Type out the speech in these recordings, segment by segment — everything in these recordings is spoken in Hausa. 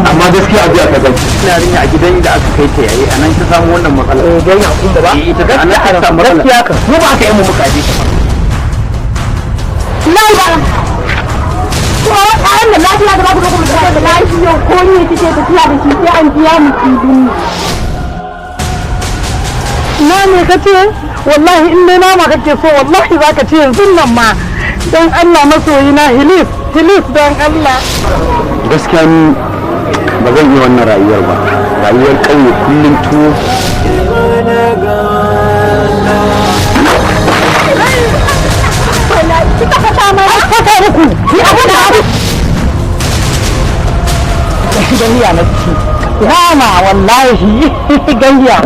amma gaskiya a biya ka zai yarinya a gidan da aka kai ta yayi anan ta samu wannan matsala don ya kun da ba ita da anan ta samu matsala gaskiya ka mu ba ka yi mu muka je ka lai ba ko an da lafiya da babu kuma da lafiya ko ne kike tafiya da shi sai an biya mu kidin na ne kace wallahi in dai nama kake so wallahi zaka ce yanzu nan ma dan Allah masoyina hilis don Allah gaskiya ni ba zan yi wannan rayuwar ba rayuwar ƙauye kullum tuwo kika fata mai haka muku ni abu da abu ganiya na ci rama wallahi ganiya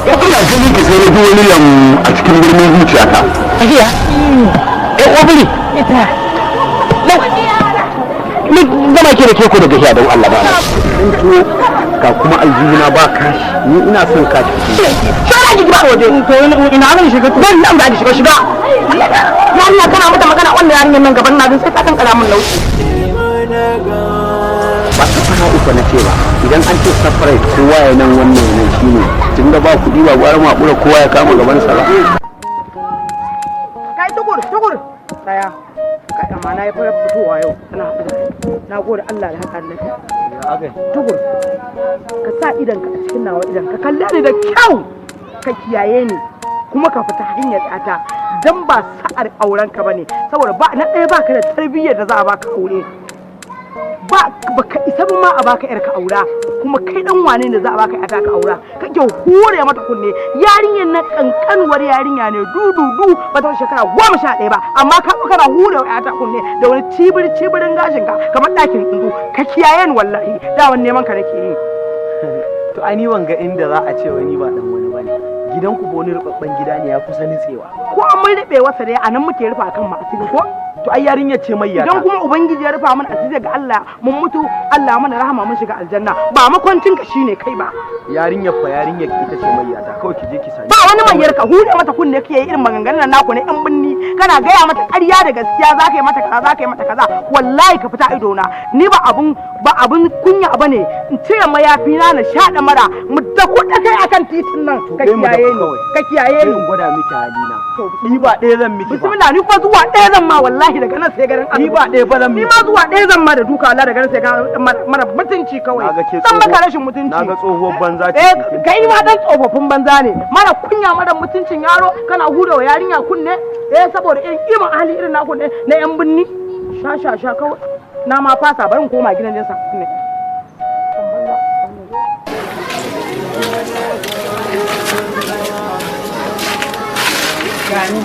ina ganin ki sai da wani yan a cikin birnin zuciyata ahiya obili ita ni zama ke da ke ko da gahiya don Allah ba in tuwo ga kuma aljihuna ba kashi ni ina son kashi shara ki ba waje to ina zan shiga to dan nan ba da shiga Allah kana mata magana wannan yarinyar nan gaban na sai ta kan kara min laushi ba safara uku na ce ba idan an ce safara kowa ya nan wannan nan shine tun da ba kuɗi ba gwara makura kowa ya kama gaban sa ba kai tukur daya kai amma na yi fara fitowa yau tana na gode Allah da haka Allah tukur ka sa idan ka a cikin nawa idan ka kalle ni da kyau ka kiyaye ni kuma ka fita hanyar tsata dan ba sa'ar auren ka bane saboda ba na ɗaya baka da tarbiyyar da za a baka aure ba baka isa ma a baka yar ka aura kuma kai dan wane ne za a baka yata ka aura kake hure mata kunne yarinyar na kankanuwar yarinya ne dududu ba ta shekara 11 ba amma ka kana hure yata kunne da wani cibirin gashin ka kamar dakin tsuntsu ka kiyaye ni wallahi da wannan neman ka nake yi to ai ni wanga inda za a ce wani ba dan wani bane gidanku ba wani rubabban gida ne ya kusa nitsewa ko an mun rube wasa dai anan muke rufa kan mu asiri ko to ai yarinyar ce mai yata idan kuma ubangiji ya rufa mana asiri ga Allah mun mutu Allah mana rahama mun shiga aljanna ba makwancin ka shine kai ba yarinyar ita ce mai yata kawai ki je ki sani ba wani mayar ka hude mata kunne kake irin maganganun naku ne yan binni kana gaya mata ƙarya da gaskiya zaka yi mata kaza wallahi ka fita ido na ni ba abun kunya bane in cire mayafi na shaɗa mara mu da kuɗa kai akan titin nan ka kiyaye ni gwada miki halina ni ba ɗaya zan miki bismillah ni kuma zuwa ɗaya zan ma wallahi daga nan sai garin ni ba ɗaya ba zan miki ni ma zuwa ɗaya zan ma da duka Allah daga nan sai ga mara mutunci kawai dan maka rashin mutunci naga tsohuwar banza ce kai ma dan tsofaffin banza ne mara kunya mara mutuncin yaro kana hudawa yarinya kunne saboda irin iman hali irin naku ne na yan binni sha kawai na ma fasa bari in koma gidan jinsa ne gani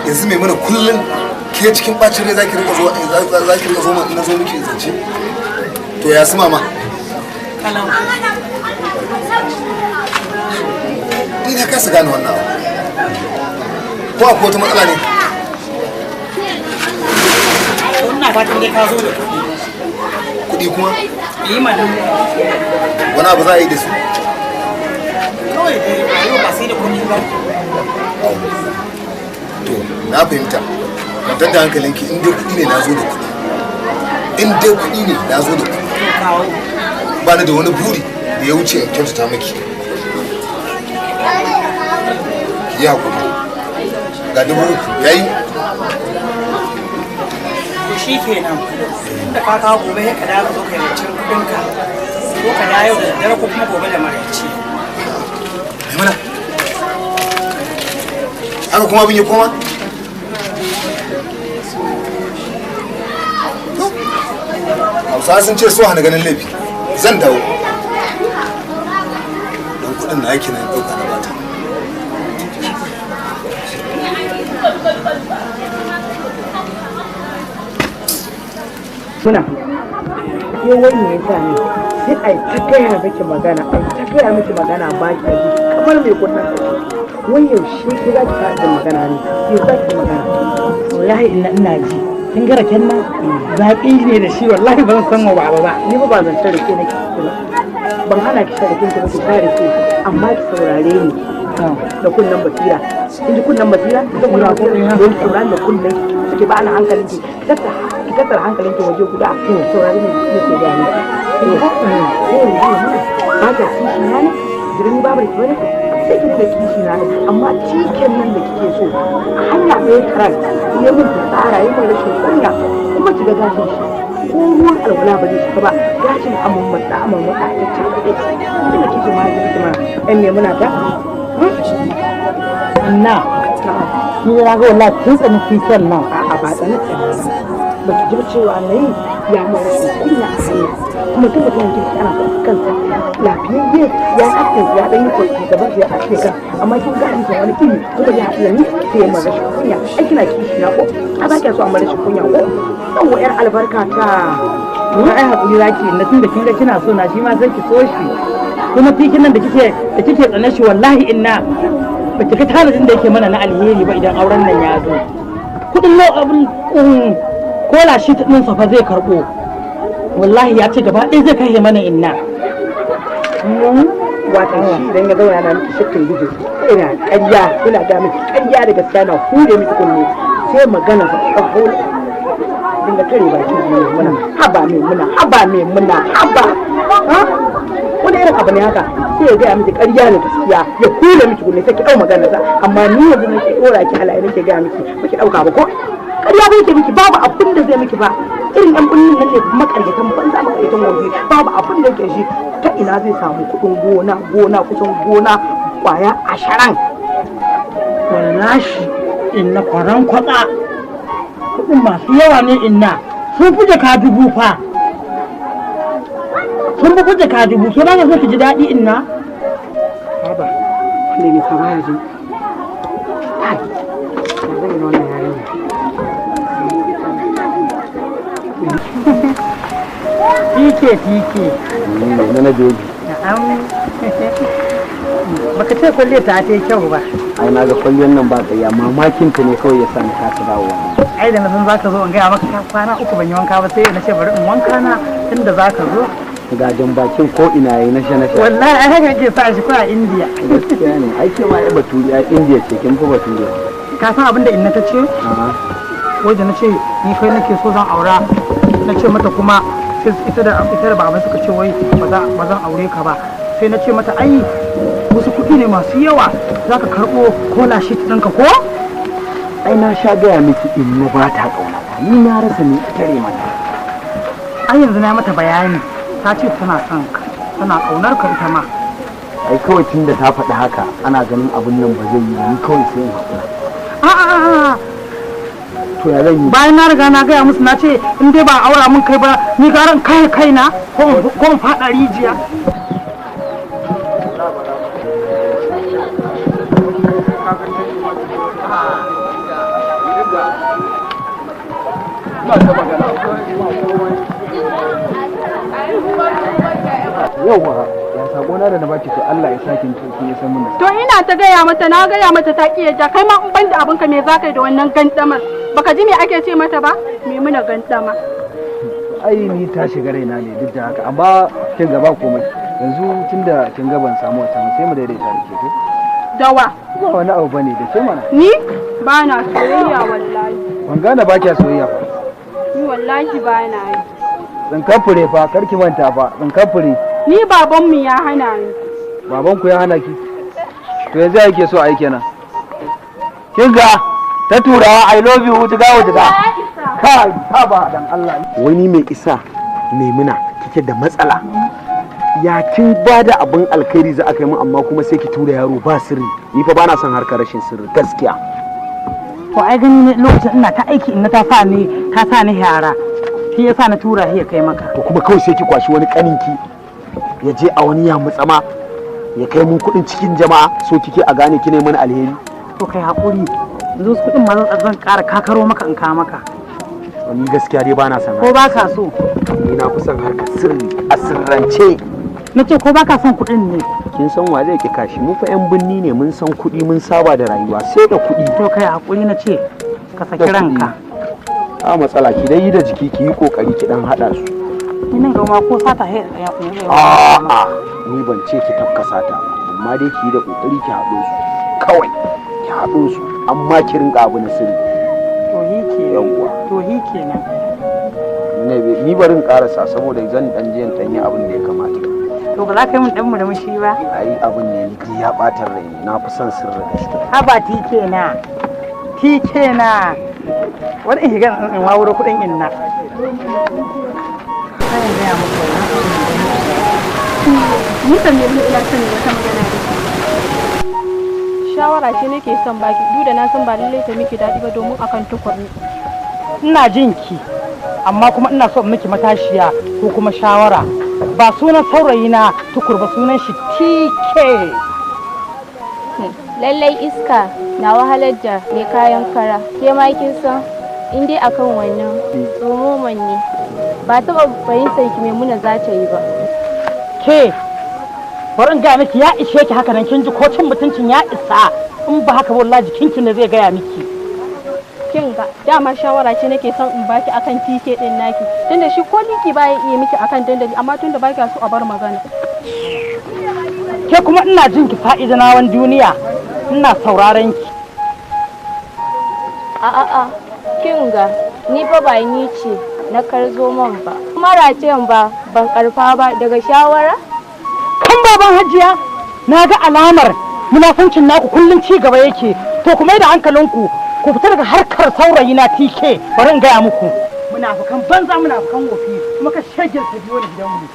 yanzu mai mana kullum ke cikin bacin rai zaki rika zo na zo miki zance to ya su mama ni na kasa gane wannan ko akwai wata matsala ne ina fatan dai ka zo da kuɗi kuma yi mana wani abu za a yi da su kawai dai ba sai da kuɗi ba to na fahimta kwantar da hankalinki in dai kuɗi ne na zo da kuɗi in dai kuɗi ne na zo da kuɗi ba ni da wani buri da ya wuce in kyautata miki ki yi haƙuri ga 3,000 yayi shi kenan da ka kawo gobe sai ka dawo kai wancan kudinka ko ka dawo da daddare ko kuma gobe da maraice mana haka kuma abin ya koma Hausa sun ce so hana ganin laifi zan dawo don kudin na yake na ɗauka na bata suna ke wani ya sa ne sai ai ta gaya miki magana ba ki ji kamar mai kunnan da wani yaushe ki za ki fara magana ne ki za ki magana wallahi ina ji kin ga raken nan zaɓi ne da shi wallahi ban san wa ba ni ba zan tare ke nake ban hana ki tare kin ki tare ke amma ki saurare ni da kunnan basira in ji kunnan basira da kunnan basira don saurare da kunnan suke ba na hankalin ki tattara hankalin ki waje guda saurare ne ke da ni ba ta kishi na ne jirgin babar ki bane sai ki da kishi na ne amma cikin nan da kike so hanya mai karan ya mun tsara ya mun rashin kunya kuma ki ga gashin shi ko ruwan alwala ba zai shiga ba gashin amman ta ce ina kishi ma ya kishi ma ɗan ne muna ta na ni na ga wallahi tun tsanin kisan nan a ba tsanin ba ki ji cewa nayi ya mun rashin kunya a hanya kuma duk mutum kirki ana son kansa lafiyayye ya ake ya dan yi kwanci gaban ya ake kan amma kin ga mutum wani iri kuma ya haɗu ni sai ya mara shi kunya ai kina kishi na ko a ba ki so a mara shi kunya ko yawa yar albarka ta ai hakuri zaki na tun da kin ga kina so na shi ma sai ki so shi kuma tikin nan da kike tsane shi wallahi inna ba ki ga tanadin da yake mana na alheri ba idan auren nan ya zo kudin abin kola shi din sa fa zai karbo wallahi ya ce gaba ɗaya zai kai mana inna wata shi idan ya zauna na miki shakkin gizo ina ƙarya ina ga miki ƙarya da gaskiya na hure miki kunne sai magana ba ta haula dinga tare baki ne muna haba wani irin abu ne haka sai ya gaya miki ƙarya ne gaskiya ya hure miki kunne sai ki ɗau magana sa amma ni yanzu nake ɗora ki halaye nake gaya miki ba ki ɗauka ba ko ƙarya bai ke miki babu abin da zai miki ba irin ɗan kullun nan ne makaryatan banza makaryatan wanzu babu abin da yake shi ta ina zai samu kuɗin gona kusan gona kwaya 20 wallahi inna kwaran kwatsa kuɗin masu yawa ne inna sun fi jaka 1000 fa sun fi jaka 1000 ke ba ka so ki ji daɗi inna baba ne ne fara yanzu ai zan yi wannan yarinya Tike. Na joji. Baka ce kwalle ta yi kyau ba. Ai na ga kwallon nan ba tsaya mamakin ta ne kawai ya sani ka dawo. Ai da na san zaka zo in gaya maka kwana 3 ban yi wanka ba sai na ce bari in wanka na tunda zaka zo. Ga jan bakin ko ina yayi na sha. Wallahi ai haka ke sa shi ko a India. Gaskiya ne. Ai ke ma ai baturi a India ce kin fi baturi. Ka san abin da inna ta ce? Wai da na ce ni kai nake so zan aura. Na ce mata kuma ita da baban suka ce wai ba zan aure ka ba sai na ce mata ai wasu kuɗi ne masu yawa za ka karɓo kola shi ɗinka ko? Ai na sha gaya miki in na ba ta ƙauna ni na rasa ni a tare mata. Ai yanzu na mata bayani ta ce tana son ka tana ƙaunar ka ita ma. Ai kawai tun da ta faɗi haka ana ganin abin nan ba zai yi ni kawai sai in haƙura. A'a to ya zan yi bayan na riga na gaya musu na ce in dai ba aura mun kai ba ni garan kaina ko in faɗa rijiya. Yauwa ya sabona da na baki to Allah ya saki ki ya san mun. To ina ta gaya mata na gaya mata ta ki ja kai ma in banda abin ka me zaka yi da wannan gandamar baka ji me ake ce mata ba me muna gandama. Ai ni ta shiga raina ne duk da haka amma kin ga ba komai yanzu tunda kin ga ban samu wata sai mu daidaita da ke to. Dawa. Ba wani abu bane da ke mana. Ni ba na soyayya wallahi. Ban gane ba kya soyayya fa. Ni wallahi ba na yi. Tsinkan fure fa karki manta fa tsinkan fure. Ni babanmu ya hana ni. Babanku ya hana ki? To yanzu yake so a yi kenan. Kin ga ta turawa I love you wujiga kai ha ba dan Allah wani mai isa Maimuna kike da matsala ya kin bada abin alkhairi za a kai mu amma kuma sai ki tura yaro ba sirri ni fa bana son harkar rashin sirri gaskiya to ai gani ne lokacin ina ta aiki in ta sa ni yara shi yasa na tura shi ya kai maka to kuma kawai sai ki kwashi wani kaninki ya je a wani ya mutsama ya kai mun kudin cikin jama'a so kike a gane ki ne mana alheri to kai hakuri yanzu kudin ma zan ƙara kakaro maka in ka maka ni gaskiya dai bana son ko baka so ni na fi son harkar sirri a sirrance nace ko baka son kudin ne kin san wa zai ki kashi mu fa yan binni ne mun san kudi mun saba da rayuwa sai da kudi to kai hakuri nace ka saki ranka a matsala ki dai yi da jiki ki yi kokari ki dan hada su ni nan gama ko sata he a ni ban ce ki tafka sata ba amma dai ki yi da kokari ki hado su kawai ki hado su amma ki rinka abu na sirri to hi kenan ni barin karasa saboda zan dan je dan yi abin da ya kamata to ba za ka yi mun dan mu da mushi ba ai abin ne ni ya batar rai na fi son sirri gaskiya ha ba ti kenan wani in shiga in wawuro kudin inna ni kan ne ina son wata magana da shawara ce nake son baki duk da na san ba lallai ta miki daɗi ba domin akan tukurni ina jin ki amma kuma ina so miki matashiya ko kuma shawara ba sunan saurayi na tukur ba sunan shi TK lallai iska na wahalar da mai kayan kara ke ma kin san in dai akan wannan tsomoman ne ba taɓa fahimtar ki Maimuna za ta yi ba ke bari in gaya miki ya ishe ki haka nan kin ji ko cin mutuncin ya isa in ba haka wallahi jikinki ne zai gaya miki kin ga dama shawara ce nake son in baki akan TK din naki tunda shi ko liki baya iya miki akan dandali amma tunda baki so a bar magana ke kuma ina jin ki fa'idanawan duniya ina sauraron ki a kin ga ni fa ba ni ce na karzo man ba kuma racen ba ban karfa ba daga shawara kan baban hajiya na ga alamar munafuncin naku kullum ci gaba yake to kuma da hankalinku ku fita daga harkar saurayi na TK bari in gaya muku munafukan banza munafukan wofi kuma ka shagir ta biyo da gidanmu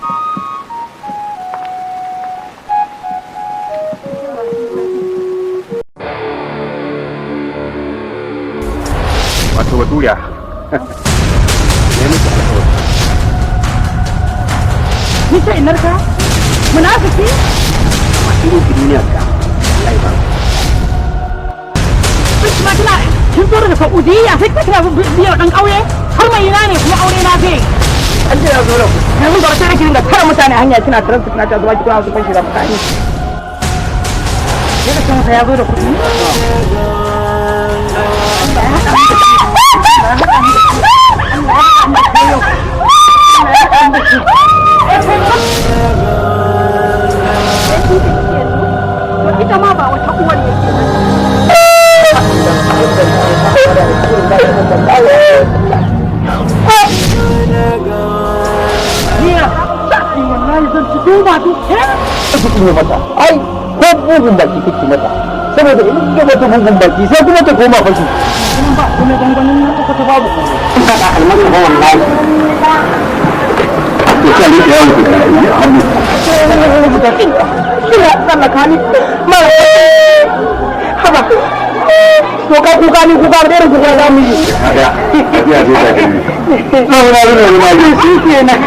wato baturiya ne muke alƙawari ni ce inarka munafiki irin duniyar ka Allah ya ba kuma kina kin zo daga Saudiya sai kika biyo dan kauye har mai yana ne kuma aure na zai an je ya zo da ku yanzu ba sai kike dinga tara mutane hanya kina tarar kina ta zuwa kina su fashi da mutane daga kan ya zo da kuɗi ita ma ba wata uwar ne ai ko bugun baki kake mata saboda in ka mata bugun baki sai kuma ta koma fashi ba kuma ganganin na ta babu ka da almaka ba wallahi ke kan yi yawan ku kira sallaka ni ma haba to ka kuka ni kuka da irin kuka za mu yi ya je da gani na shi kenan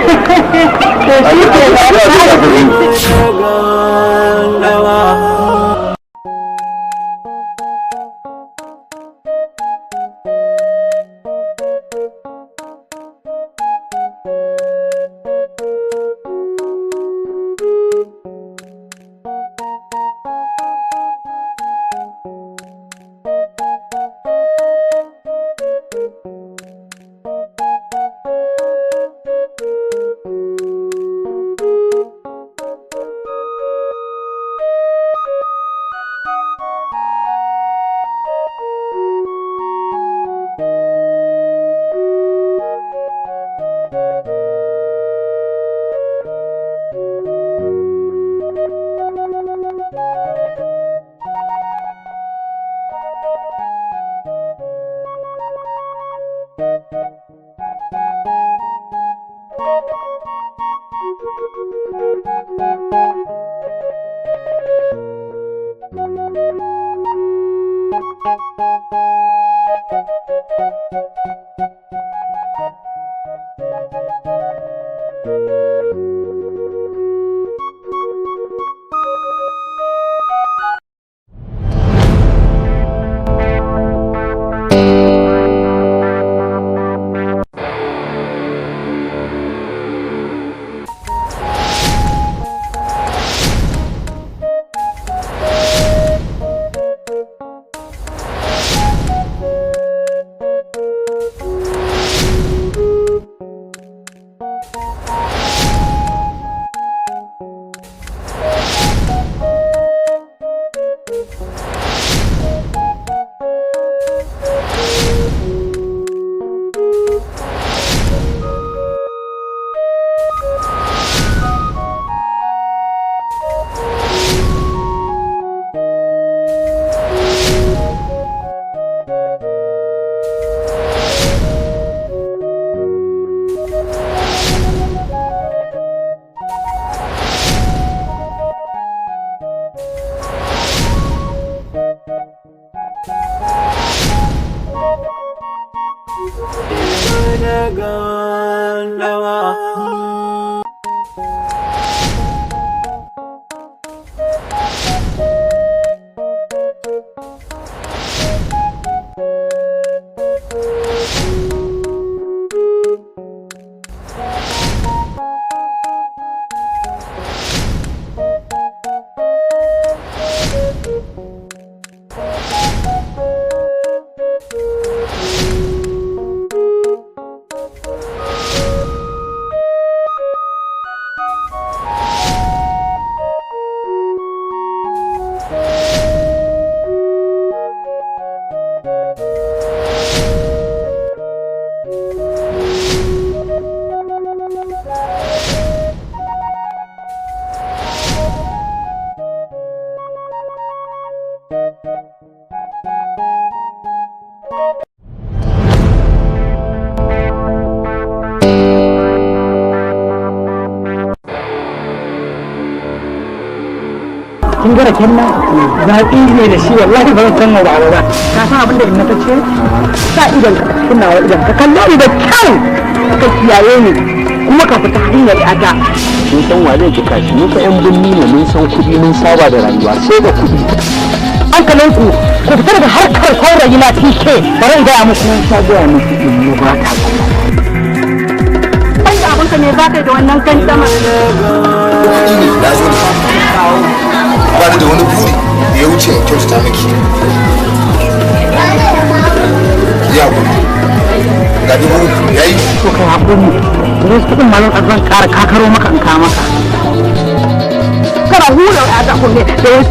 kin ga raken nan zaƙi ne da shi wallahi ba zan san ba ba ka san abin da inna ta ce sa idan ka cikin nawa idan ka kalle ni da kyau ka kiyaye ni kuma ka fita hanyar ata mun san wa zai kika shi mu fa yan binni ne mun san kuɗi mun saba da rayuwa sai da kuɗi hankalinku ku fita daga harkar saurayi na TK bari in gaya muku ta gaya miki in mu ba ta wanda abinka ne za ka yi da wannan gandama kuɗi ne na zo da ba ni da wani buri da ya wuce in kyautata miki ya gudu ga dubu ya yi to kai haƙuri da su kuɗin malon zan ƙara kakaro maka in ka maka kana hula ya ta kunne da ya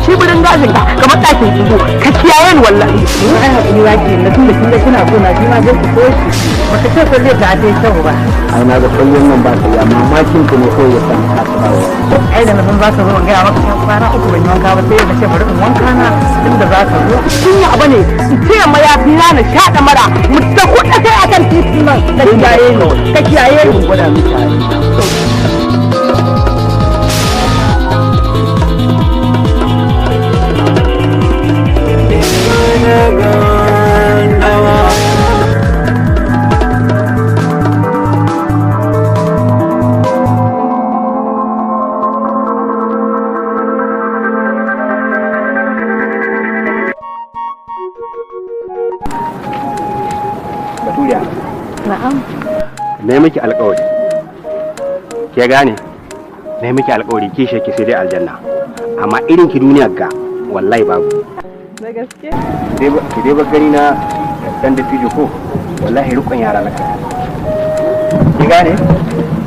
cibirin gashin ka kamar ɗakin tsugo ka kiyaye ni wallahi ni ai haƙuri zaki na tunda kin ga kina so na shi ma zai ki so shi baka ce sai zai ta dai kyau ba ai na ga kallon nan ba ta ya mamakin ka ne kawai ya san ka tsawo ai da nan za ka zo in gaya maka kan kwana uku ban yi wanka ba sai na ce bari in wanka na tunda za ka zo kin yi abu ne in ce mayafi na na shaɗa mara mu ta kuɗa sai akan titin nan ka kiyaye ni gwada miki Baturiya. Na'am. Na yi miki alƙawari. Ke gane? Na yi miki alƙawari ki sai dai aljanna. Amma irin ki duniyar ga wallahi babu. Da gaske? Ki dai gani na dan da fijo ko wallahi rukun yara na kai. Ki gane?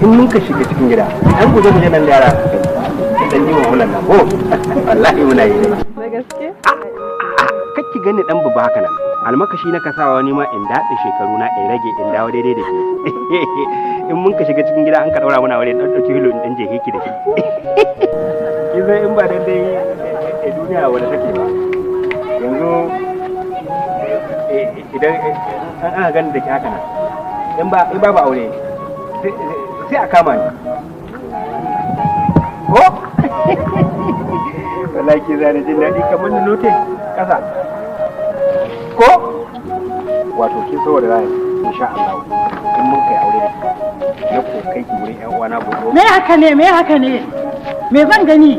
In mun ka shiga cikin gida, an guje nan da yara da dan yi wa nan ko wallahi muna yi. Da gaske? Kakki gani dan buba haka nan. Almakashi na kasawa wani ma in daɗe shekaru na in rage in dawo daidai da ke in mun ka shiga cikin gida an ka ɗaura muna wani ɗan ɗauki hilo in ɗan je heki da shi kizai in ba dan dai duniya wadda take ba yanzu idan an aka gani da ke haka nan in ba aure sai a kama ni ko wallahi ki zane jin daɗi kamar ni note ƙasa ko wato kin saboda rai insha Allah in mun kai aure na ko kai ki wurin ƴan uwana gobe me haka ne me zan gani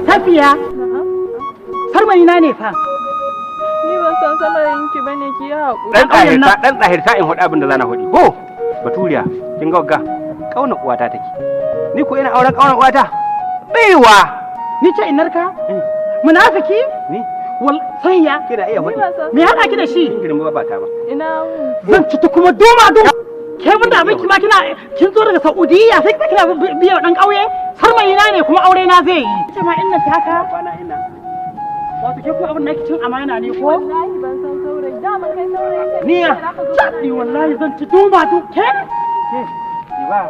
tafiya sarmani na ne fa Ni ban san samarin ki bane ki yi haƙuri. dan tsahirta in hudu abin da zana hudi ko baturiya kin ga wagga kauna uwata take ni ko ina auren kauna uwata baiwa ni ce inarka munafiki ni sai ya kina iya hudi me haka ki da shi girma ba ta ba Ina zan ci kuma doma ke mun da abinki ma kin zo daga Saudiya sai kina biyo dan kauye sarmai na ne kuma aure na zai yi ce ma inna ta haka kwana ina wato ke ku abin da kike cin amana ne ko wallahi ban san saurayi dama kai saurayi kai ni ya tsadi wallahi zan ci doma ke ba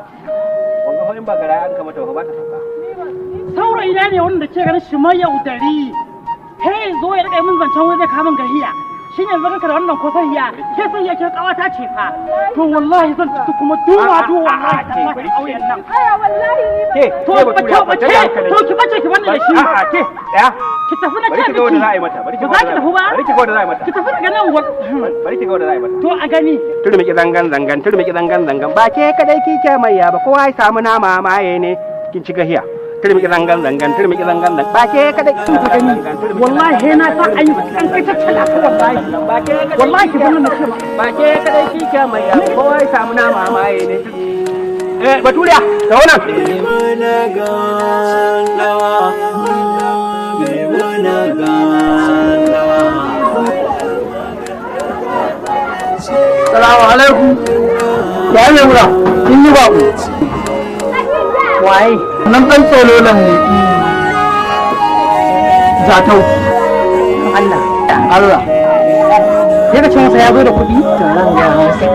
wanga fa in ba gara an kamata ba ta sauka saurayi na ne wanda ke ganin shi mai yaudari hey zo ya rika min zancen wai zai kamun gahiya shi ne zaka da wannan kosariya ke san yake kawata ce fa to wallahi zan ci kuma duma wallahi tallahi auyen nan aya wallahi ni ke to ki bace ki bani da shi a ke daya ki tafi na bari ki ga wanda za a yi mata bari ki ga wanda za a yi mata bari ki ga wanda za a yi mata ki tafi daga nan bari ki ga wanda za a yi mata to a gani turmi ki zangan ba ke kadai kike mai ya ba kowa ya samu nama maye ne kin ci gahiya turmi ki zangan ba ke kadai ki gani wallahi na sa ayi an kai ta talaka wallahi ba ke kadai wallahi ki gani na ce ba ke kadai kike mai ya kowa ya samu nama maye ne baturiya da wannan Salamu alaikum. Ya ne mura? Kin yi babu. Waye? Nan dan tsolo nan ne. Zatau. Allah. Allah. Yaka ce masa ya zo da kuɗi? To ran ga masa.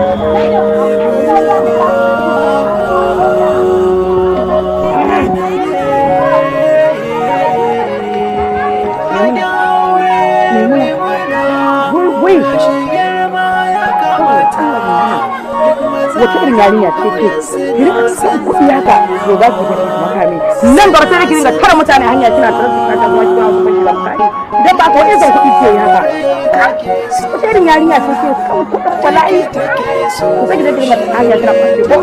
wata irin yarinya ce ke kira san kuɗi haka to za ki gudu makami nan nan gaba sai ki dinga tara mutane hanya kina tara su ta zuwa kina zuwa shi mutane idan ba ko wani zan kuɗi ke yi haka wata irin yarinya ce ke kan kuɗin wallahi sai ki dinga tara hanya kina kwace ko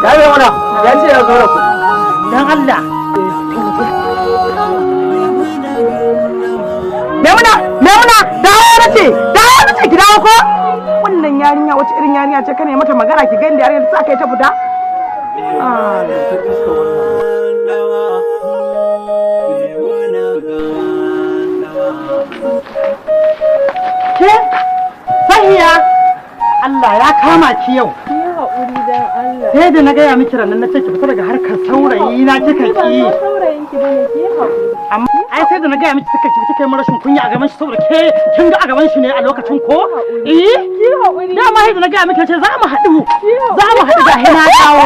ya yi mana ya ce ya zo da kuɗi dan Allah Maimuna dawo nace ki dawo ko wannan yarinya wace irin yarinya ce kane mata magana ki gani da yarinya ta kai ta fita ke sahiya Allah ya kama ki yau sai da na gaya miki ranar na ce ki fita daga harkar saurayi na kika ki amma ai sai da na gaya miki kika yi rashin kunya a gaban shi saboda ke kin ga a gaban shi ne a lokacin ko dama sai da na gaya miki ce za mu haɗu da hina dawo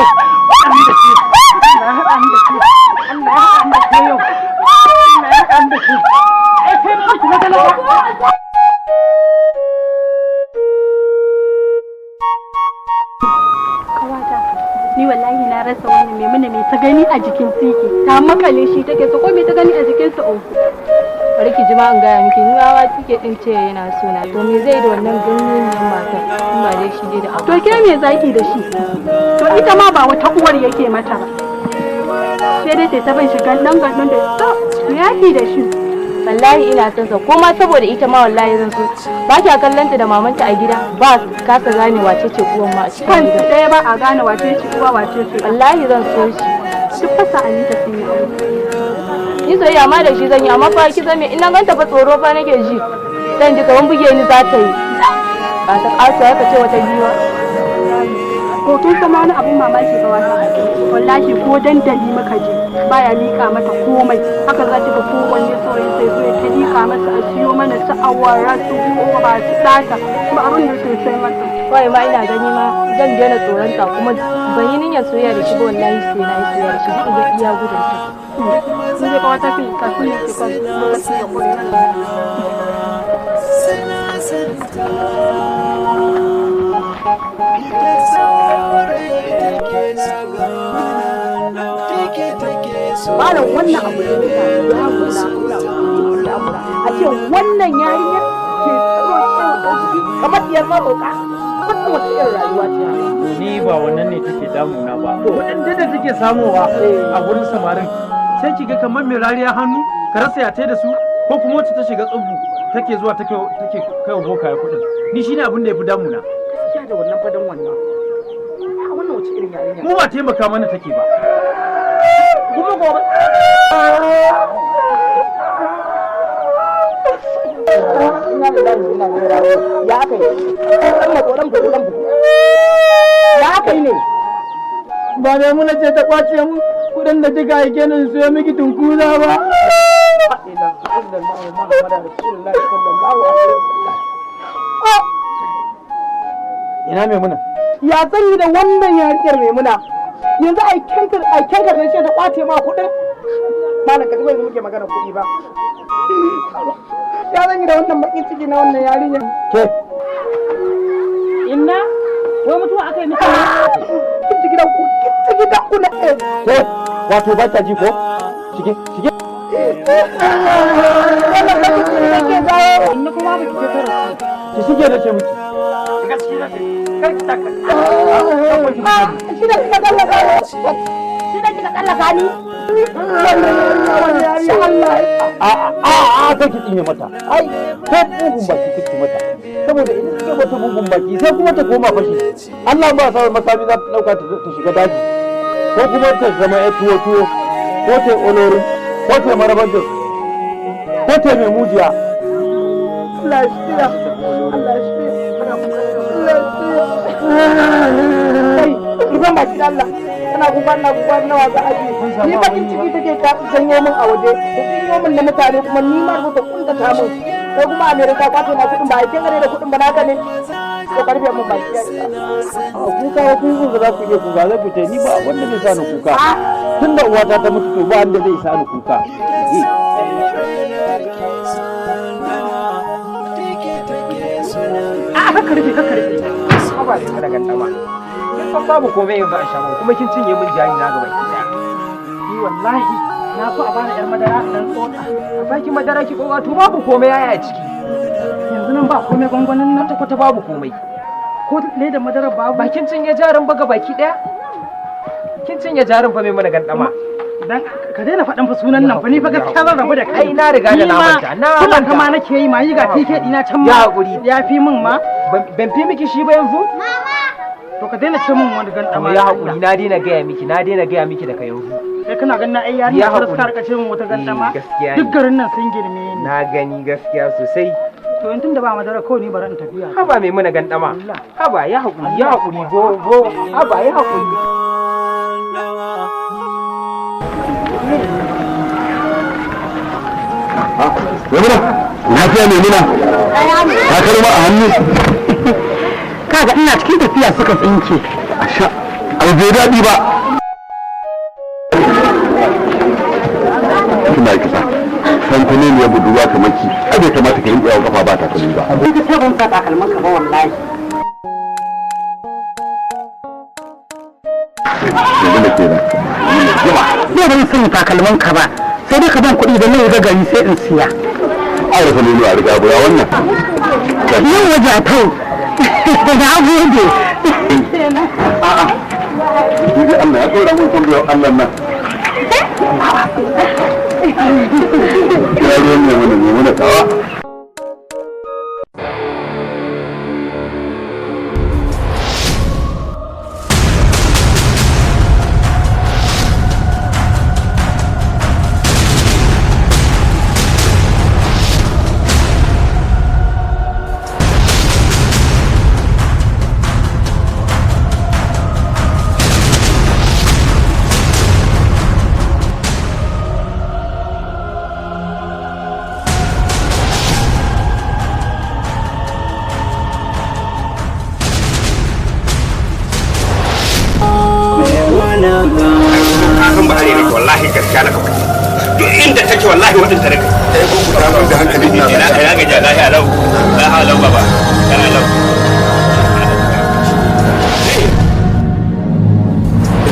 ni wallahi na rasa wannan Maimuna mai ta gani a jikin Siki ta makale shi take so ko me ta gani a jikin sa bari ki ji ma an gaya miki ni wawa Siki din ce yana so na to me zai da wannan ganyen mata in ba dai shi dai da abu to ke me zaki da shi to ita ma ba wata uwar yake mata ba sai dai ta ban shi gannan da to me yaki da shi wallahi ina son sa kuma saboda ita ma wallahi zan so ba kya kallanta da mamanta a gida ba kasa gane wace ce uwan ma a cikin gida ɗaya ba a gane wace ce uwa wace ce wallahi zan so shi duk fasa an ta sun yi ni soyayya ma da shi zan yi amma fa ki zame ina ganta fa tsoro fa nake ji dan ji kaman buge ni za ta yi ba ta ƙasa ka ce wata giwa ko kin sama wani abun mamaki ba wallahi ko dandali muka je baya lika mata komai haka za ta ga kowanne saurayi sai zo ta lika masa a siyo mana su awara su ba su tsaka ba abin da sai sai mata kawai ma ina gani ma zan daina tsoron ta kuma ban yi niyyar soyayya da shi ba wallahi sai na yi soyayya da shi duk ga iya gudun ta sun je kawata fi kafin ne ke kan lokaci da kuri malam wannan abu ne a ce wannan yarinya ke kamar diyar maroka wannan wata irin rayuwa ce ni ba wannan ne take damuna ba waɗanda da take samowa a gurin samarin sai ki ga kamar mai rariya hannu ka rasa ya da su ko kuma wacce ta shiga tsubu take zuwa take kai boka ya kuɗin ni shine abin da yafi damuna gaskiya da wannan fadan wannan wannan wace irin yarinya mu ba taimaka mana take ba kuma gobe ya kai ya kai ne ba da muna ce ta kwace mu kudin da kika aike ni su ya miki tunkuna ba ina Maimuna ya zan yi da wannan yariyar Maimuna yanzu aiken ka ne ce ta kwace ma kudin malam ka bai muke magana kudi ba ya zan yi da wannan bakin ciki na wannan yarinya ke inna wai mutuwa aka yi miki ne kin ci gidan ku na ke wato ba ta ji ko shige wannan bakin ciki ne ke zawo inna kuma ba ki ce tara ki shige da ce miki shi da kika tsallaka ni sai ki tsine mata ai ko bugun baki kike mata saboda idan kike mata bugun baki sai kuma ta koma fashi Allah ba sa masami za ta dauka ta shiga daji ko kuma ta zama ya tuwo ko ta olori ko ta marabar da ko ta mai mujiya Allah shi rufen baki da Allah tana gubar na wasa aji ni bakin ciki take ta janyo min a waje da janyo min na mutane kuma ni ma rubuta kuntata min sai kuma Amerika kwace ma kudin ba aikin gare da kudin ba naka ne ko karfe mun baki ya kuka wa kun za ku iya kuka zai fice ni ba wanda zai sa ni kuka tunda uwata ta mutu to ba wanda zai sa ni kuka ka karfe ba da daga dama san babu komai yanzu a shagon kuma kin cinye min jari na gaba ki daya. Ni wallahi na so a bani yar madara dan tsotsa. A baki madara ki kowa to babu komai yaya a ciki. Yanzu nan ba komai gwangwanin nan. Kwata babu komai. Ko ne da madara babu. Ba kin cinye jarin ba baki daya? Kin cinye jarin fa mai mana gandama. Dan ka daina faɗan fa sunan nan fa ni fa gaskiya zan rabu da kai. Ai na riga da na manta. Na manta. Kullum ma nake yi ma yi ga tike dina can ma. Ya hakuri. Ya fi min ma. Ban fi miki shi ba yanzu? To ka daina ce min wani gandama. Ya hakuri na daina gaya miki daga yanzu. Sai kana ganin ai yari Ya har hakuri. suka rika ce min wata gandama. Gaskiya Duk garin nan sun girme ni. na gani gaskiya sosai. To in tunda ba madara kawai ni bari in tafiya. Haba mai mana gandama. Haba ya hakuri go. Haba ya hakuri. Yamina, lafiya ne Mina? Ta kalma a hannu. Kaga ina cikin tafiya suka tsinke. Asha, ai bai daɗi ba. Kina kisa. San kune ne budurwa kamar ki. Ai bai kamata ka yi iya kafa ba ta kalli ba. Ni ka ce ban sa takalman ka ba wallahi. Yanzu da kenan. Zai ban san takalman ka ba. Sai dai ka ban kuɗi da mai ga gari sai in siya. Ai da kalli a riga bura wannan. Yin waje a tau. Na gode. A'a. Ni Allah ya tsora mun kun Allah nan. Ya ruwan ne mana kawa. Kakan ba ne wallahi gaskiya na kafa duk inda take wallahi wadin ta rika kai ko ku ta mun da hankali ina ina ga ja lahi alau la halau baba kana lau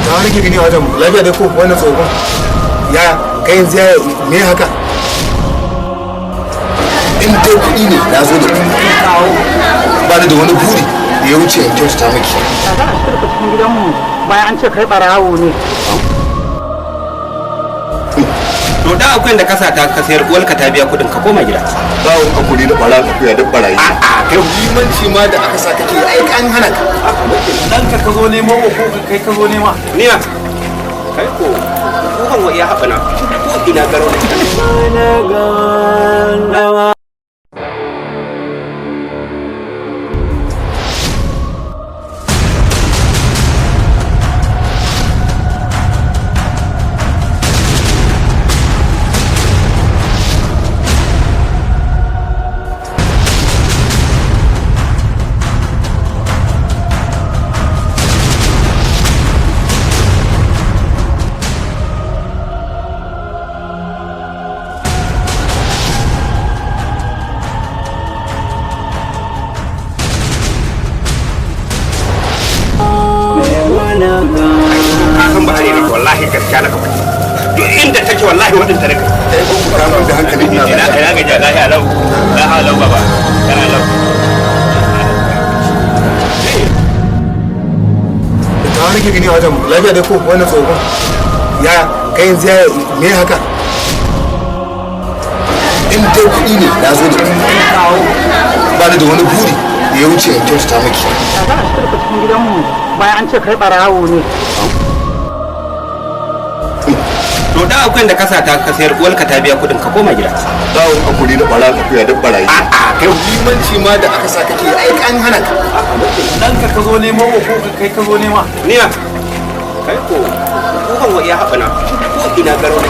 ta wani gibi ne wajen lafiya dai ko wannan tsohon ya kai yanzu ya me haka in dai kuɗi ne na zo da kuɗi ba ni da wani buri da ya wuce in kyautata miki Kaga a shirka cikin gidanmu bayan an ce kai barawo ne. to da akwai da kasa ta ka sayar uwarka ta biya kudin ka koma gida bawon hakuri da bara akuya duk barayi a kai limanci ma da aka sa kake ai an hana ka dan ka zo neman ko kai ka zo nema ni na kai ko kan wa iya haɓana ko ina garo ne kakan ba ne wallahi gaskiya na kafa duk inda take wallahi wadin ta rika kai ko ku ta mun da hankali ina ina ga ja lahi alau la halau baba kana lau ta wani gibi ne wajen lafiya dai ko wannan tsohon ya kai yanzu ya me haka in dai kuɗi ne na zo da kuɗi ba ni da wani buri da ya wuce in kyautata miki Kaga a shirka cikin gidanmu bayan an ce kai barawo ne. to da akwai da kasa ta ka sayar uwarka ta biya kudin ka koma gida bawon hakuri da bara akuya duk barayi a kai limanci ma da aka sa kake ai an hana ka dan ka zo neman ko kai ka zo nema ni na kai ko kan wa iya haɓana ko ina garo ne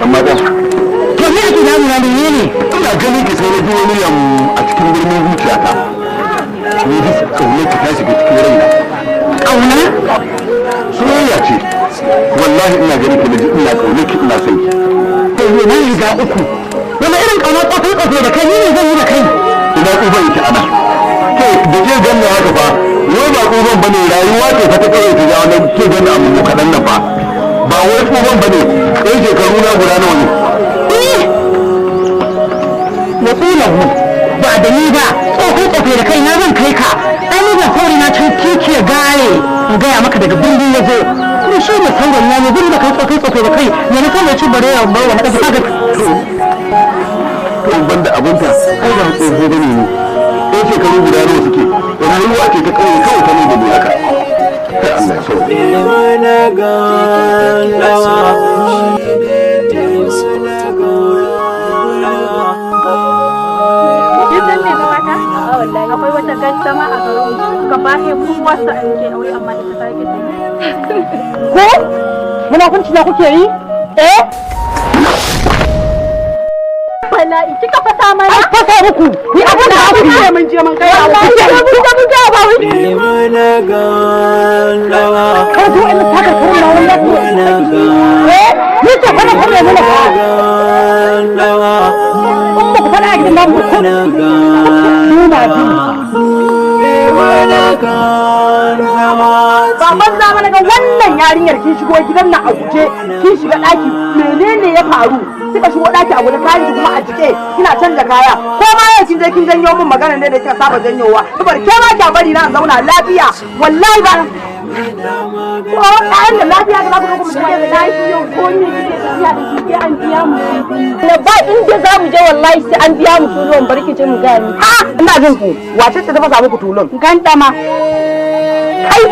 amma da to me ake namu na ne ina ganin ki sai na ji wani yamu a cikin birnin zuciyata ni ji kaune ki tashi ga cikin raina kauna soyayya ce wallahi ina ganin ki naji ina kaune ki ina son ki to ne na riga uku wani irin kauna kofai da kai ne zan yi da kai ina tsuban ki ana to da ke ganna haka fa yau ba tsuban bane rayuwa ce fa ta kawai ta ja wani ke ganna amma kaɗan nan fa ba wai tsohon ba ne ɗan shekaru na guda nawa ne na tsulan mu ba da ni ba tsofe da kai na zan kai ka ai ni ba sauri na can titi ya gare in gaya maka daga birnin ya zo kuma shi ne sauran ya ne zan da kai tsofe da kai ya na kama ci bare ya bar wani ƙasa ga to ban da abinta ai ba tsoho ba ne ɗan shekaru guda nawa suke rayuwa ce ta kawai ta ne da mu haka kai Allah ya so akwai wata gantama a garin gaba ɗaya kowa su an ke aure amma ita ta ke ta ko munafunci na kuke yi bala'i kika fasa mana ai fasa muku ni abin da aka yi mun je mun kai wallahi mun ga ba wai mana gandawa ka zo in saka kuma wallahi ni ce kana kuma mun gandawa ba ku fara gidan nan ku nuna ji baban zamana ga wannan yarinyar kin shigo gidan nan a guje kin shiga daki menene ya faru kika shigo daki a guje kayan kuma a jike kina canza kaya ko ma yau kin je kin janyo min magana ne da kika saba janyowa bar ke ma ki bari na zauna lafiya wallahi ba ko ɗayan da lafiya da babu kuma sai da lafiya ko ni kike tafiya da shi an biya mu ne ba inda za mu je wallahi sai an biya mu tulon barki je mu gani ina jin ku wace ce ta fasa muku tulon gantama kai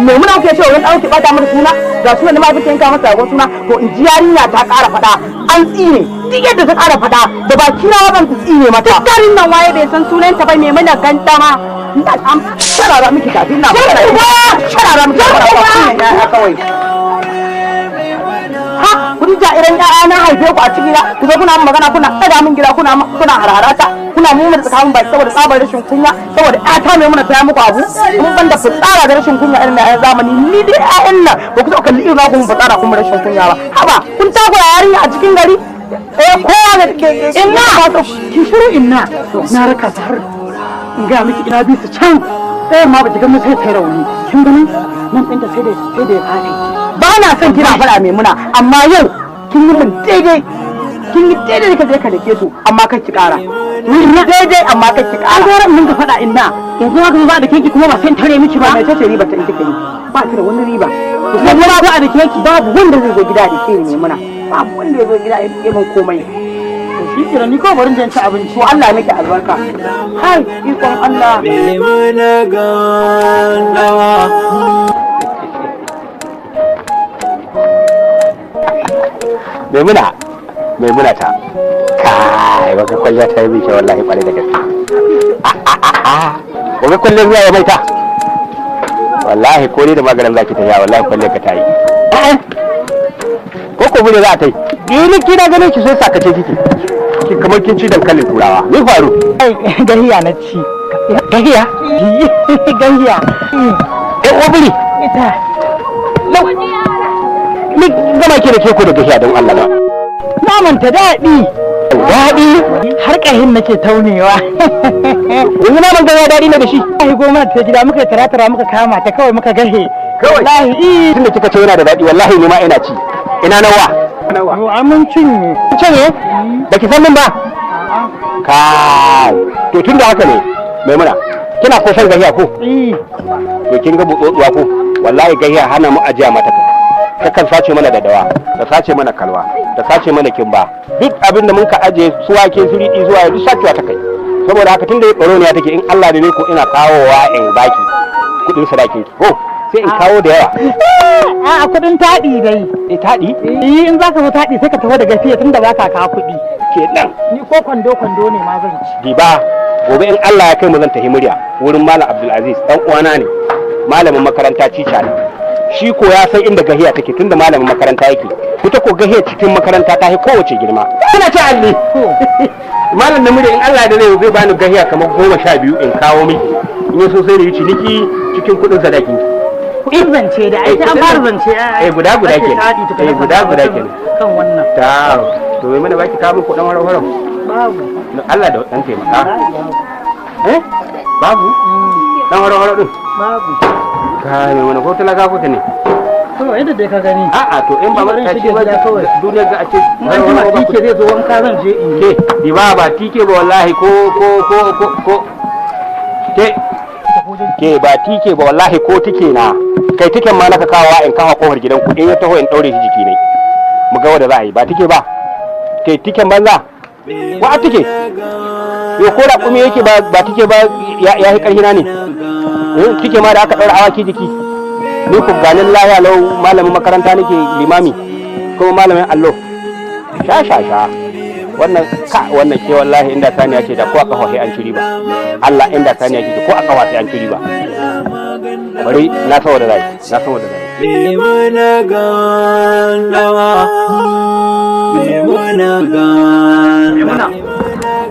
me muna kuke cewa wani ɗauki ɓata mana suna ga suna ne ma fitin ka masa suna to in ji yarinya ta ƙara faɗa an tsine duk yadda ta ƙara faɗa da ba kira ban tsine mata garin nan waye bai san sunanta ba mai mana gandama ina am sharara miki kafin na sharara miki kawai ha kun ja irin ƴaƴa na haife ku a cikin gida ku zo kuna magana kuna ɗaga min gida kuna hararata kuna mumar tsakanin baki saboda tsabar rashin kunya saboda ƴata mai muna taya muku abu mun banda fitsara da rashin kunya irin na ƴan zamani ni dai ƴaƴan nan ba ku kalli irin ku mun fitsara kuma rashin kunya ba haba kun takura yarinya a cikin gari kowa da ke inna ki shiru inna na raka ta har in ga miki ina bi su can sai ma ba ki ga mu sai ta rauni kin gani nan ɗinta sai da ya fadi ba na son kina faɗa mai muna amma yau kin yi min daidai kin yi daidai ka je ka dake su amma kar ki ƙara ni daidai amma kar ki ƙara an mun ga faɗa inna yanzu haka ba da keki kuma ba sai tare miki ba mai tace riba ta ita kai ba ki da wani riba kuma ba ba da keki babu wanda zai zo gida da ke mai muna babu wanda zai zo gida ya min komai to shi kira ni ko barin jan ci abinci Allah miki albarka hai ikon Allah Maimuna gandawa Maimuna ta kai wata kwalliya ta yi kyau wallahi kwale da gaske wata kwalliya zuwa ya mai ta wallahi ko ne da maganin zaki ta ya wallahi kwalliya ka ta yi ko ko bude za a ta yi ni kina ganin ki sai sakace kike kamar kin ci dankalin turawa ni faru gahiya na ci gahiya obiri ita ni gama ki da ke ko da gahiya don Allah ba naman ta daɗi har ƙahin nake taunewa yanzu naman gahiya daɗi ne da shi ai goma ta gida muka tara muka kama ta kawai muka gahe wallahi tunda kika ce yana da daɗi wallahi ni ma ina ci ina nawa mun cinye baki san min ba kai to tunda haka ne Maimuna kina ko san gahiya ko to kin ga butsotsuwa ko wallahi gahiya hana mu ajiya mata ta kan sace mana daddawa ta sace mana kalwa ta sace mana kimba duk abin da mun ka aje su wake su riɗi zuwa duk sacewa ta kai saboda haka tunda tsaro ne take in Allah da ne ko ina kawowa in baki kudin sadakin ki ko sai in kawo da yawa a kudin taɗi dai taɗi in za ka zo taɗi sai ka taho da gafiya tunda ba ka kawo kuɗi kenan ni ko kwando ne ma zan ci diba gobe in Allah ya kai mu zan tafi murya wurin Malam Abdulaziz dan uwana ne malamin makaranta cica ne shi ko ya san inda gahiya take tunda malamin makaranta yake ita ko gahiya cikin makaranta ta yi kowace girma kuna ci alli malam da murya in Allah da zai bani gahiya kamar 12 in kawo miki in so sai da yi ciniki cikin kudin sadaki kudin zance da ai an fara zance guda kenan guda kenan kan wannan ta to mai mana baki kawo kudin horo babu Allah da dan taimaka babu dan horo din babu kai mai mana ko talaka ko ta ne to yadda dai ka gani a'a to in ba mun tashi ba duniya ga a ce wannan tike zai zo wanka zan je in ke di ba tike ba wallahi ko ke ba tike ba wallahi ko tike na kai tiken ma naka kawowa in kawo kofar gidan ku in ya taho in daure shi jiki ne mu ga wanda za a yi ba tike ba kai tiken banza wa a tike yo ko da kuma yake ba tike ba ya yi karhi na ne tike ma da aka daura awaki jiki ni ku ganin lahiya lau malamin makaranta nake limami kuma malamin allo sha wannan ke wallahi inda saniya ce da ko a kafa sai an ci riba Allah inda saniya ce ko a kafa sai an ci riba bari na saboda zai Maimuna gandawa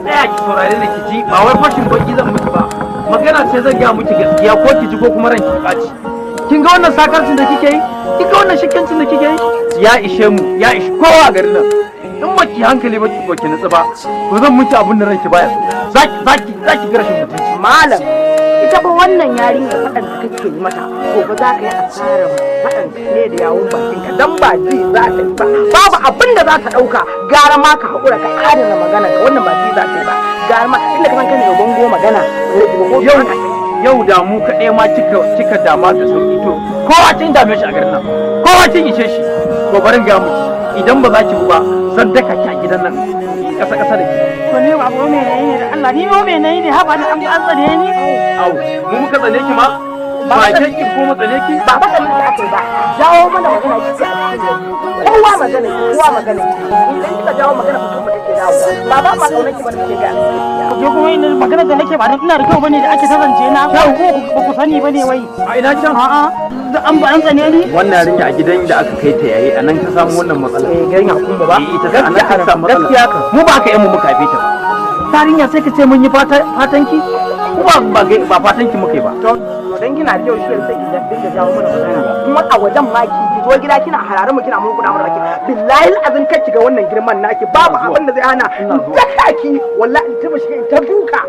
tsaya ki saurare da ki ji ba wai fashin baki zan miki ba magana ce zan ga miki gaskiya ko ki ji ko kuma ranki ɓaci kin ga wannan sakarcin da kike yi kin ga wannan shikkancin da kike yi ya ishe mu ya ishe kowa a garin nan in baki hankali ba ki nutsu ba to zan miki abin da ranki baya so zaki ga rashin mutunci malam ita ba wannan yarinya faɗan da kake yi mata to ba za ka yi asarar faɗan ne da yawun bakin ka dan ba ji za ta yi ba babu abin da za ka ɗauka gara ma ka haƙura ka adana magana ka wannan ba ji za ta yi ba gara ma inda ka san kana da bango magana yau da mu kaɗai ma kika dama da sauki to kowa kin dame shi a garin nan kowa kin ishe shi to barin ga mu idan ba za ki ba zan daka ki a gidan nan kasa da ki to ne ba me ne da Allah ni me ne haba da an tsare ni au mu muka tsane ki ma ba ke ki ko matsale ki ba ba kan da ake ba jawo mana magana ki a cikin kowa magana idan kika jawo magana mutum ba take dawo ba ba kaunar ki ba da kike ga ko kuma ina magana da nake ba dan ina da kyau bane da ake tazance na ko ba ku sani bane wai a ina can a'a an ba an tsane ni wannan yarinya a gidan da aka kai ta yayi anan ta samu wannan matsala garin hakun ba ita ta anan ta samu matsala gaskiya ka mu ba ka yan mu muka haife ta ba tarinya sai ka ce mun yi fatanki ba fatanki muka yi ba dan kina da yau shi sai ki dinga jawo mana magana kuma a wajen ma ki zo gida kina harare mu kina mun kuna mun rake billahi azin kai ki ga wannan girman naki babu abin da zai hana daka ki wallahi ta bashi ta duka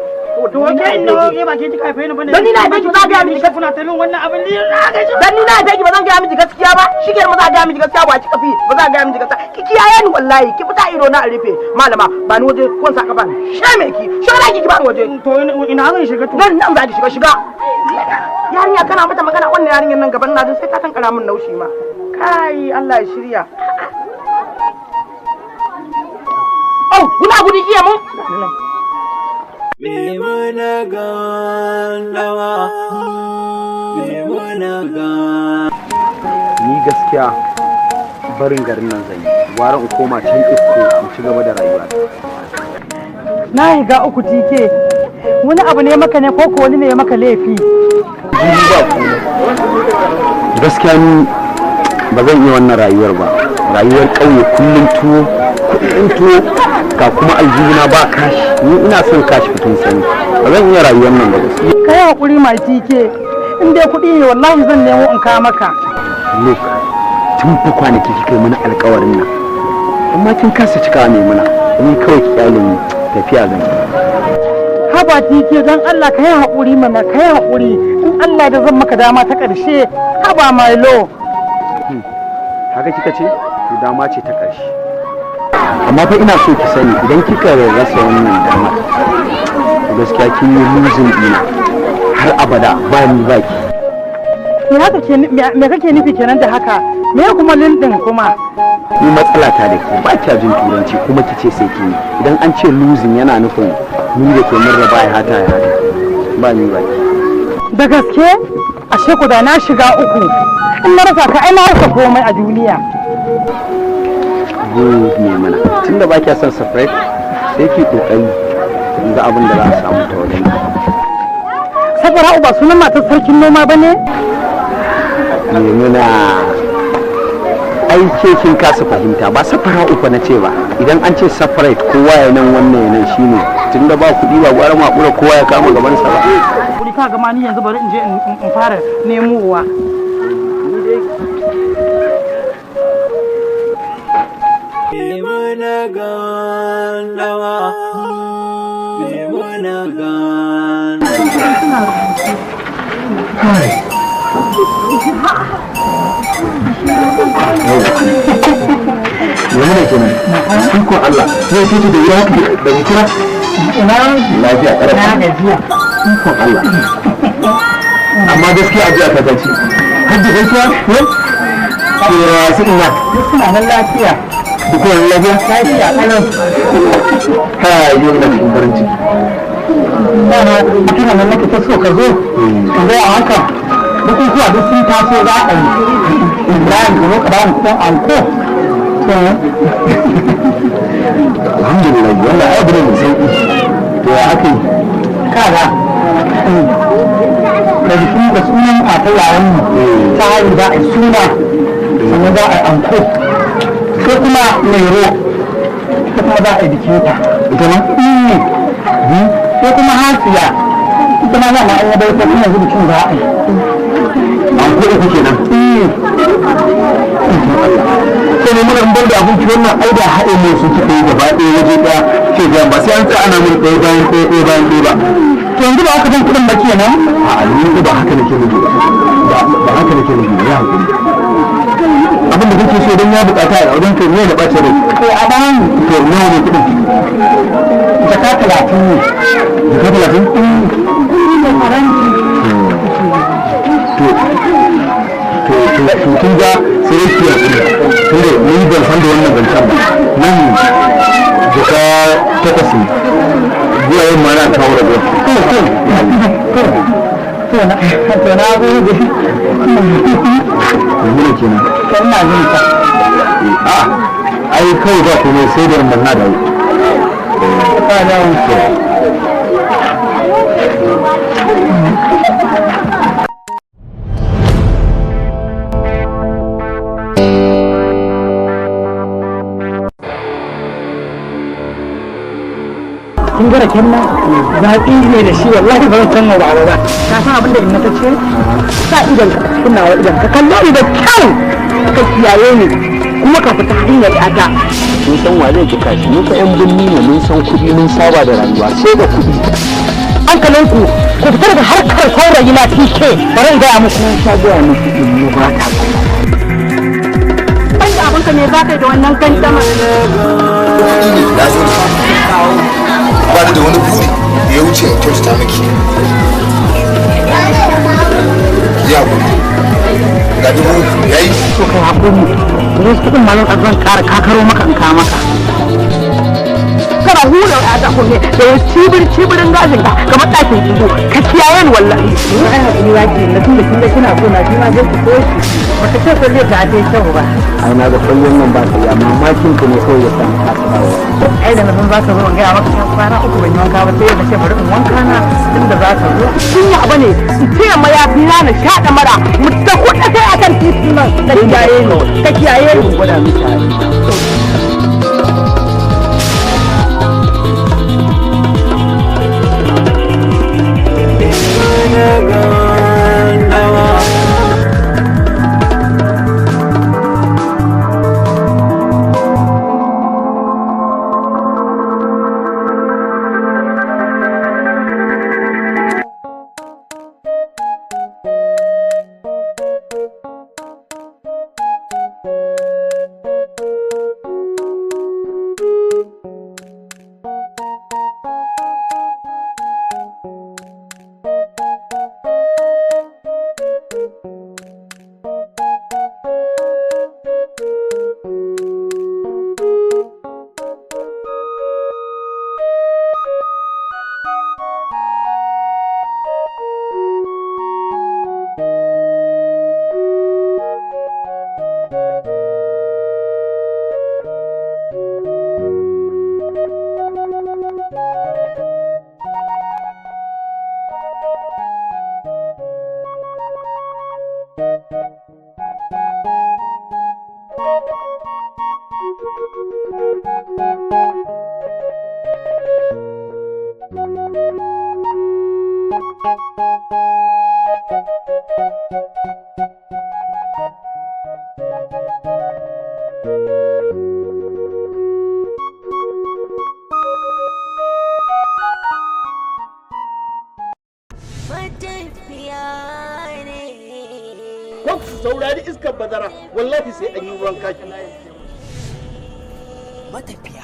to ke inda ke ba ke kika haife ni bane dan ni na da ki za ga miki kuna ta min wannan abin ni na ga dan ni na da ki ba zan ga miki gaskiya ba shike ba za ga miki gaskiya ba kika fi ba za ga miki gaskiya ki kiyaye ni wallahi ki fita ido na a rufe malama ba ni waje kun saka ba shame ki shora ki ba ni waje to ina zan shiga to nan za ki shiga yarinya kana mata magana wannan yarinyar nan gaban na sai ta kankara min naushi ma kai Allah ya shirya au kuna gudi kiya mu Limana gandawa ni gaskiya barin garin nan zan yi gwara in koma can isko in ci gaba da rayuwa na riga uku tike wani abu ne maka ne ko wani ne ya maka laifi gaskiya ni ba zan iya wannan rayuwar ba rayuwar ƙauye kullum tuwo kuɗin tuwo ga kuma aljihuna ba kashi ni ina son kashi fitin sani ba zan iya rayuwar nan ba gaskiya kai hakuri mai tike in dai kuɗi ne wallahi zan nemo in ka maka look tun fa kwanaki kika yi mana alƙawarin nan amma kin kasa cikawa ne mana ni kawai ki kyale ni tafiya zan yi haba tike dan Allah kai hakuri mana kai hakuri in Allah da zan maka dama ta ƙarshe haba mai lo haka kika ce to dama ce ta ƙarshe amma fa ina so ki sani idan kika rasa wannan dama gaskiya kin yi losing dina har abada ba ni ba ki me kake nufi kenan da haka me kuma lindin kuma ni matsala ta da ke ba kya jin turanci kuma kice sai ki idan an ce losing yana nufin ni da ke mun raba ya hata ba ni ba ki da gaske ashe ku da na shiga uku in na rasa ka ai na rasa komai a duniya ne mana tunda ba kya son separate sai ki kokari in ga abin da za a samu ta wajen Safara'u ba sunan matar sarkin noma ba ne? Muna aike kin kasa fahimta ba Safara'u fa na ce ba idan an ce separate kowa ya nan wannan ya nan shine tunda ba kuɗi ba gwara makura kowa ya kama gaban sa ba kuɗi ka ga ma ni yanzu bari in je in fara nemowa Limana gandawa Limana Wani ne kenan? Ikon Allah, zai fito da yawa da kira? Ina lafiya ƙarfi. Na gajiya. Ikon Allah. Amma gaskiya a jiya ta gaci. Hajji gaisuwa? Kira su ina. suna nan lafiya. Duk wani lafiya? Lafiya ƙalau. Ha, yau na cikin farin ciki. Dama mutum nan nake ta so ka zo. Ka zo a haka. Bukukuwa duk sun taso za a yi. Ibrahim ka zo ka ba mu kuɗin anko. Alhamdulillah wannan abu ne mai sauƙi. To ya aka yi? Kaga. Da jikin da sunan mata yayan mu ta haihu za a yi suna sannan za a yi anko. Sai kuma mero ta kuma za a yi bikin ta. Ita ma? Sai kuma hasiya ita ma za a yi bai ta kuma yanzu bikin za a yi. Anko uku kenan. Sai ne muna bar da abinci wannan ai da haɗe ne su ci ɗaya gaba ɗaya waje ɗaya ke ga ba sai an tsaya ana mun ɗaya bayan ɗaya bayan ɗaya ba. To yanzu ba aka ban kuɗin ba kenan? A ni ba haka nake nufi ba. Ba haka nake nufi ba ya hakuri. Abin da kake so don ya buƙata a wajen kai ne da ɓacin rai. A bayan To nawa ne kuɗin? jaka 30 ne. Jaka 30? To kin ga sai yake hakuri. Tunda ni ban san da wannan zancen ba. Nan jaka 8 ne. Zuwa yin ma na kawo da To to na gode ne kenan kana jin ka ai kawai ba komai sai da wannan na dawo ka dawo kin gara kenna zaɓi ne da shi wallahi ba zan san ba ba ka san abin da in ta ce sa idan ka cikin nawa idan ka kalle ni da kyau ka kiyaye ni kuma ka fita hanyar ta mun san wa zai kika shi mu fa yan binni ne mun san kuɗi mun saba da rayuwa sai da kuɗi hankalinku ku fitar da harkar saurayi na PK bari in gaya muku sha gaya muku in yi ba ta wanda abinka ne za ka yi da wannan gandama kuɗi ne na zo da ba da wani buri da ya wuce in kyautata miki ya gudu ga dubu ya yi to kai hakuri ne su kuɗin malon zan ƙara kakaro maka in ka maka kana hula a ta kunne da cibirin gashin ka kamar ɗakin kido ka kiyaye ni wallahi ni ai hakuri waki na tunda kin da kina so na shi ma zai ki so shi baka ce sai ta ta kyau ba ai na ga kwallon nan ba ta ya mamakin ku ne kawai ya san ka dawo ai da nan za ka zo ga maka kan kwana uku ban yi wanka ba sai na ce bari in wanka na tunda za ka zo kin yi abu ne in ce mayafi na na shaɗa mara mu ta kuɗa sai akan titi nan ka kiyaye ni gwada mutane saurari iskar bazara wallahi sai an yi ruwan kaki matafiya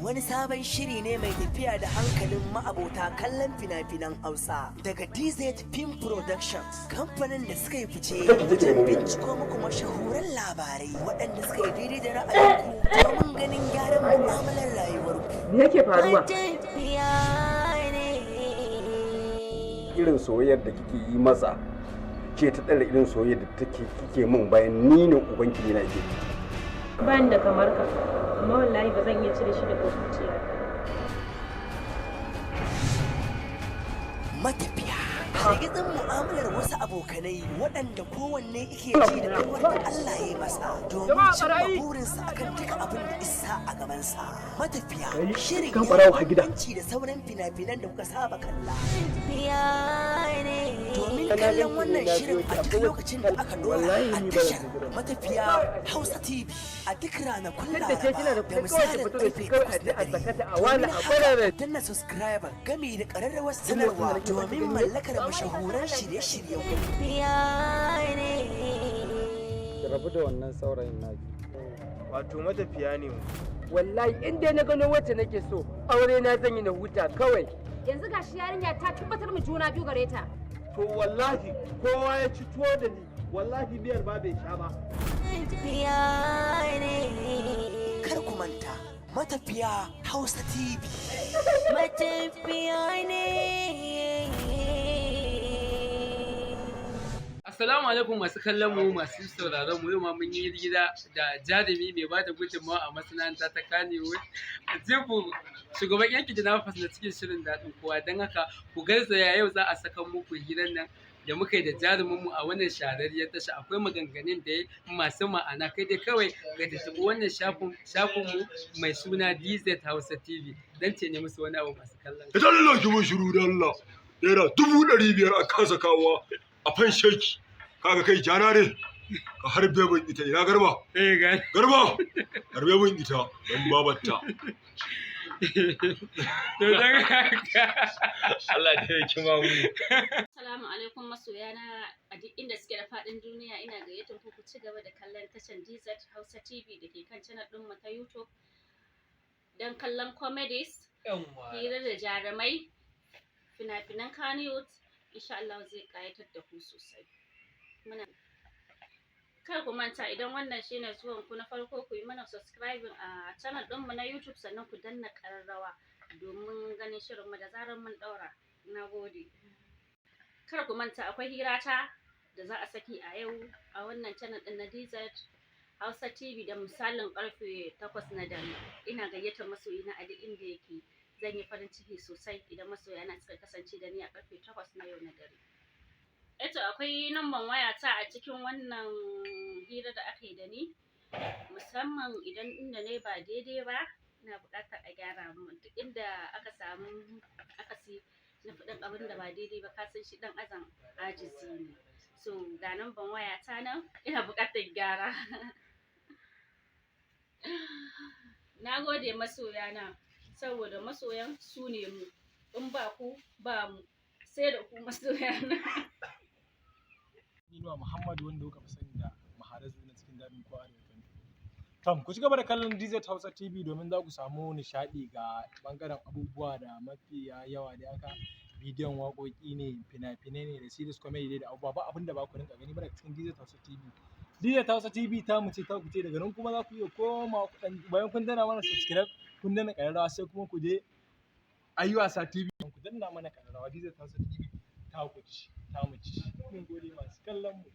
wani sabon shiri ne mai tafiya da hankalin ma'abota kallon fina-finan Hausa daga DZ Film Productions kamfanin da suka yi fice wajen binciko muku mashahuran labarai waɗanda suka yi daidai da ra'ayinku domin ganin gyaran mu'amalar rayuwarku. Me yake faruwa? Irin soyayyar da kike yi masa ce ta tsara irin soyayya da kike min bayan ni ne ubanki ne na ke. Ban da kamar ka, amma wallahi ba zan iya cire shi daga zuciya. Matafiya, shigidin mu'amalar wasu abokanai waɗanda kowanne ike ji da ɗanwar da Allah ya masa domin cimma burinsa akan duka abin da isa a gabansa. Matafiya, shirin yanci da sauran fina-finan da kuka saba kalla. Domin kallon wannan shirin a duk lokacin da aka dora a tashar Matafiya Hausa TV a duk ranakun Laraba da misalin karfe 8 danna subscriber gami da ƙararrawar sanarwa domin mallakar mashahuran shirye-shiryen rabu da wannan saurayin naki. wato matafiya ne mu wallahi in dai na gano wacce nake so aure na zan yi na huta kawai. Yanzu gashi yarinya ta tabbatar mu juna biyu gare ta. to wallahi kowa ya ci tuwo da ni wallahi biyar ba bai sha ba. Kar ku manta Matafiya Hausa TV. Matafiya ne. Assalamu alaikum masu kallon mu masu sauraron mu, yau ma mun yi gida da jarumi mai ba da gudunmawa a masana'anta ta Kannywood. Jibu shugaban yankin da na fasa cikin shirin daɗin kowa, don haka ku garzaya yau za a saka muku hirar nan da muka yi da jarumin mu a wannan shahararriyar tasha. Akwai maganganun da ya masu ma'ana, kai dai kawai ka tattaɓi wannan shafin mu mai suna DZ Hausa TV don ce ne musu wani abu masu kallon. Idan Allah ki mun shiru da Allah, naira 500 a kasa kawowa a fan sheki. Kaga kai jana ne ka harbe mun ita, ina garba garba harbe mun ita dan babatta. Allah ta yi kima mu. Assalamu alaikum masoyana a duk inda suke da faɗin duniya, ina gayyatar ku ci gaba da kallon tashar DZ Hausa TV da ke kan channel ɗin mu ta YouTube don kallon comedies, hira da jarumai, fina-finan Kannywood. Insha Allah zai ƙayatar da ku sosai. Kar ku manta, idan wannan shine zuwan ku na farko, ku yi mana subscribing a channel ɗinmu na YouTube, sannan ku danna ƙararrawa domin ganin shirinmu da zarar mun ɗaura. Na gode. Kar ku manta, akwai hirata da za a saki a yau a wannan channel ɗin na DZ Hausa TV da misalin ƙarfe 8 na dare. Ina gayyatar masoyina a duk inda yake. Zan yi farin ciki sosai idan masoyana suka kasance da ni a ƙarfe 8 na yau na dare. Eto akwai namban wayata a cikin wannan hira da aka yi da ni, musamman idan inda ne ba daidai ba, ina buƙatar a gyara mun. Duk inda aka samu akasi na faɗin abin da ba daidai ba, ka san shi ɗan azan ajizi ne. So ga namban wayata nan, ina buƙatar gyara. Na gode masoyana, saboda masoyan su ne mu, in ba ku ba mu, sai da ku masoyana. Inuwa Muhammad, wanda kuka fi sani da Maharazu na cikin daɗin kowa da kan. Tom, ku ci gaba da kallon DZ Hausa TV domin za ku samu nishaɗi ga ɓangaren abubuwa da mafi yawa da aka bidiyon waƙoƙi ne, fina-finai ne da series comedy da abubuwa, ba abin da ba ku rinka gani ba daga cikin DZ Hausa TV. DZ Hausa TV ta mu ce ta ku ce, daga nan kuma za ku iya koma bayan kun danna mana subscribe, kun danna ƙararrawa, sai kuma ku je ayi wasa TV ku danna mana ƙararrawa. DZ Hausa TV ta ku ci, ta mu ci. Mun gode masu kallon mu.